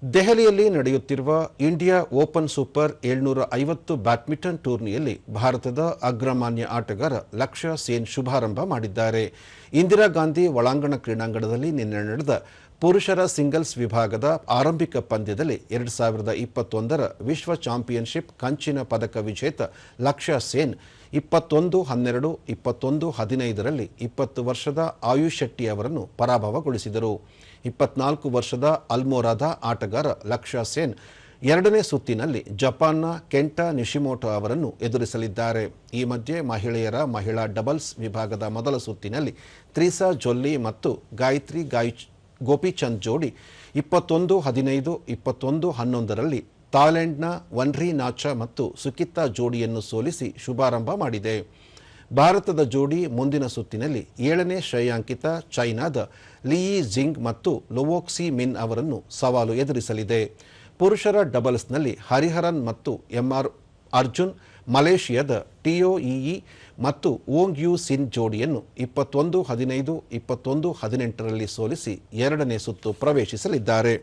ದೆಹಲಿಯಲ್ಲಿ ನಡೆಯುತ್ತಿರುವ India open super 750 badminton ಟೂರ್ನಿಯಲ್ಲಿ ಭಾರತದ ಅಗ್ರಮಾನ್ಯ ಆಟಗಾರ ಲಕ್ಷ್ಯ ಸೇನ್ ಶುಭಾರಂಭ ಮಾಡಿದ್ದಾರೆ. ಇಂದಿರಾ ಗಾಂಧಿ ಒಳಾಂಗಣ ಕ್ರೀಡಾಂಗಣದಲ್ಲಿ ನಿನ್ನೆ ನಡೆದ ಪುರುಷರ ಸಿಂಗಲ್ಸ್ ವಿಭಾಗದ ಆರಂಭಿಕ ಪಂದ್ಯದಲ್ಲಿ 2021ರ ವಿಶ್ವ ಚಾಂಪಿಯನ್ಶಿಪ್ ಕಂಚಿನ ಪದಕ ವಿಜೇತ ಲಕ್ಷ್ಯ ಸೇನ್ 21-12, 21-15ರಲ್ಲಿ 20 ವರ್ಷದ ಆಯುಷ್ ಶೆಟ್ಟಿ ಅವರನ್ನು ಪರಾಭವಗೊಳಿಸಿದರು. 24 ವರ್ಷದ ಅಲ್ಮೋರಾದ ಆಟಗಾರ ಲಕ್ಷ್ಯ ಸೇನ್ ಎರಡನೇ ಸುತ್ತಿನಲ್ಲಿ ಜಪಾನ್ನ ಕೆಂಟಾ ನಿಶಿಮೋಟೊ ಅವರನ್ನು ಎದುರಿಸಲಿದ್ದಾರೆ. ಈ ಮಧ್ಯೆ ಮಹಿಳಾ ಡಬಲ್ಸ್ ವಿಭಾಗದ ಮೊದಲ ಸುತ್ತಿನಲ್ಲಿ ತ್ರಿಸಾ ಜೊಲ್ಲಿ ಮತ್ತು ಗಾಯತ್ರಿ ಗೋಪಿಚಂದ್ ಜೋಡಿ 21-15, 21-11ರಲ್ಲಿ ಥಾಯ್ಲೆಂಡ್ನ ವನ್ರಿ ನಾಚಾ ಮತ್ತು ಸುಕಿತಾ ಜೋಡಿಯನ್ನು ಸೋಲಿಸಿ ಶುಭಾರಂಭ ಮಾಡಿದೆ. ಭಾರತದ ಜೋಡಿ ಮುಂದಿನ ಸುತ್ತಿನಲ್ಲಿ 7ನೇ ಶ್ರೇಯಾಂಕಿತ ಚೈನಾದ ಲಿಯಿ ಜಿಂಗ್ ಮತ್ತು ಲೊವೋಕ್ಸಿ ಮಿನ್ ಅವರನ್ನು ಸವಾಲು ಎದುರಿಸಲಿದೆ. ಪುರುಷರ ಡಬಲ್ಸ್ನಲ್ಲಿ ಹರಿಹರನ್ ಮತ್ತು ಎಂಆರ್ ಅರ್ಜುನ್ ಮಲೇಷಿಯಾದ ಟಿಯೋ ಇಇ ಮತ್ತು ಓಂಗ್ ಯು ಸಿನ್ ಜೋಡಿಯನ್ನು 21-15, 21-18ರಲ್ಲಿ ಸೋಲಿಸಿ ಎರಡನೇ ಸುತ್ತು ಪ್ರವೇಶಿಸಲಿದ್ದಾರೆ.